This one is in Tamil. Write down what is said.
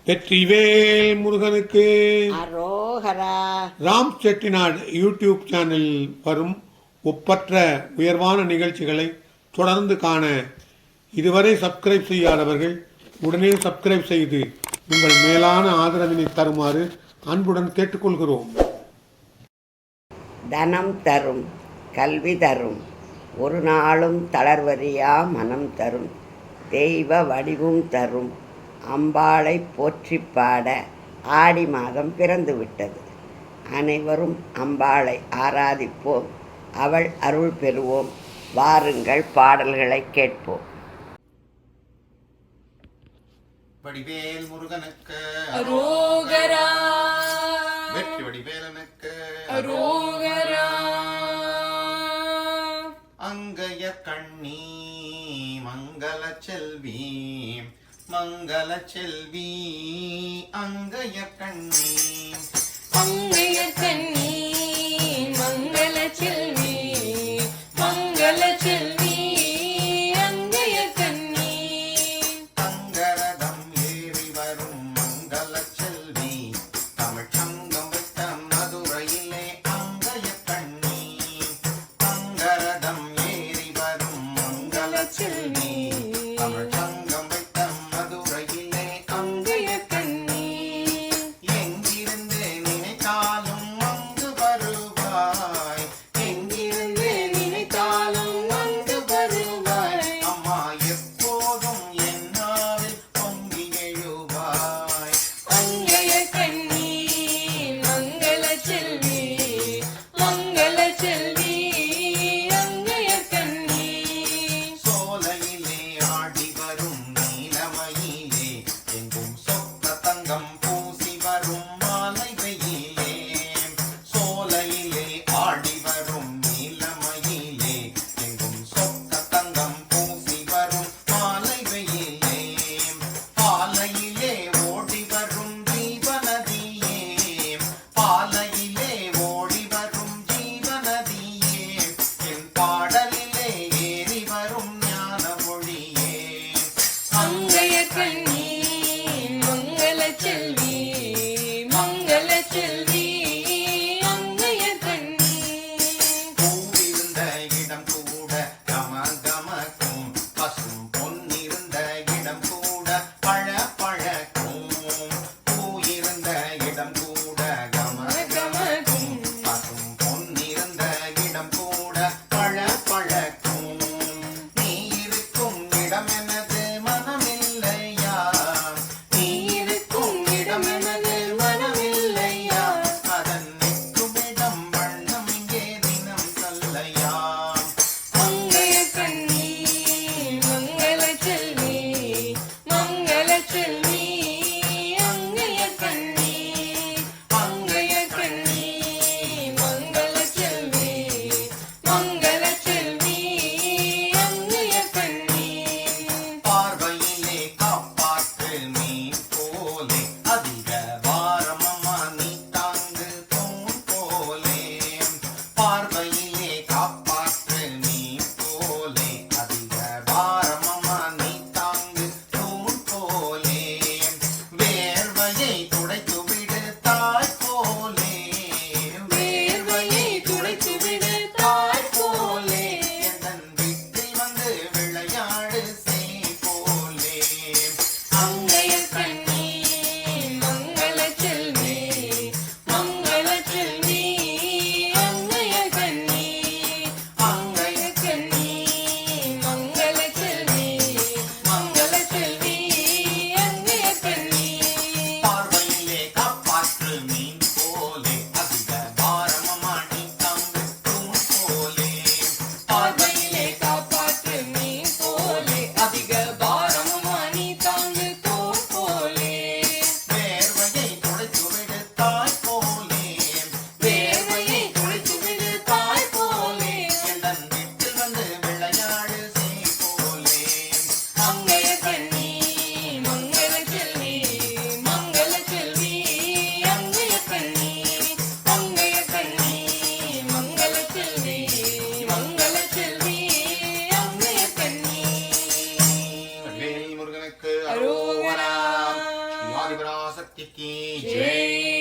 வெற்றிவேல் முருகனுக்கு அரோகரா. ராம் செட்டிநாடு யூடியூப் சேனலில் வரும் ஒப்பற்ற உயர்வான நிகழ்ச்சிகளை தொடர்ந்து காண இதுவரை சப்ஸ்கிரைப் செய்யாதவர்கள் உடனே சப்ஸ்கிரைப் செய்து உங்கள் மேலான ஆதரவினை தருமாறு அன்புடன் கேட்டுக்கொள்கிறோம். தனம் தரும், கல்வி தரும், ஒரு நாளும் தளர்வறியா மனம் தரும், தெய்வ வடிவும் தரும், அம்பாளை போற்றி பாட ஆடி மாதம் பிறந்து விட்டது. அனைவரும் அம்பாளை ஆராதிப்போம், அவள் அருள் பெறுவோம். வாருங்கள், பாடல்களை கேட்போம். வடிவேல் முருகனுக்கு அரோகரா, வெற்றி வடிவேலனுக்கு அரோகரா. அங்கைய கண்ணி மங்கள செல்வி, மங்கள செல்வி அங்கைய கண்ணி, அங்கைய கண்ணி மங்கள செல்வி, மங்கள செல்வி அங்கைய கண்ணி. தங்கரதம் ஏறி வரும் மங்கள செல்வி, தமிழ் சங்கம் விட்ட மதுரையிலே அங்கைய கண்ணி. தங்கரதம் ஏறி வரும் மங்கள செல்வி, தமிழ் சங்கம் விட்ட மதுரையிலே அங்கைய கண்ணி. எங்கிருந்து நினைத்தாலும் அங்கு வருவாய், எங்கிருந்து நினைத்தாலும் அங்கு வருவாய். அம்மா எப்போதும் என் நாவில் பொங்கி எழுவாய். அங்கைய கண்ணி மங்கள செல்வி, மங்கள செல்வி அங்கைய கண்ணி. சோலையிலே ஆடி வரும் நீலமயிலே, எங்கும் சொக்க தங்கம் பூசி வரும் மாலை வெயிலே. சோலையிலே ஆடி வரும் நீலமயிலே, எங்கும் சொக்க தங்கம் பூசி வரும் மாலை வெயிலே. பாலையிலே ஓடி வரும் ஜீவநதியே, பாலையிலே ஓடி வரும் ஜீவநதியே, என் பாடலிலே ஏறி வரும் ஞான மொழியே. அங்கைய கண்ணி மங்கள செல்வி, மங்கள செல்வி அங்கைய கண்ணி. பூவிருந்த இடம் கூட கம கமக்கும், பசும் பொன்னிருந்த இடம் கூட பழ பழக்கும். பூயிருந்த இடம் கூட கம கமக்கும், பசும் பொன்னிருந்த இடம் கூட பழ பழக்கும். நீ இருக்கும் இடம் எனது மனமில்லையா, நீ இருக்கும் இடம் எனது மனமில்லையா, அதன் நிற்குமிடம் வண்ணம் இங்கே தினம் சொல்லையா. அங்கைய கண்ணி மங்கள செல்வி, மங்கள செல்வி அங்கைய கண்ணி. அங்கைய கண்ணி மங்கள செல்வி, மங்கள செல்வி அங்கைய கண்ணி. பார்வையிலே காப்பாற்று நீ போலே, அதிக பாரமம்மா நீ தாங்கு தூண் போலே. பார்வையிலே காப்பாற்று நீ போலே, அதிக பாரமம்மா நீ தாங்கு தூண் போலே. ஆதிபராசக்திக்கு ஜெய்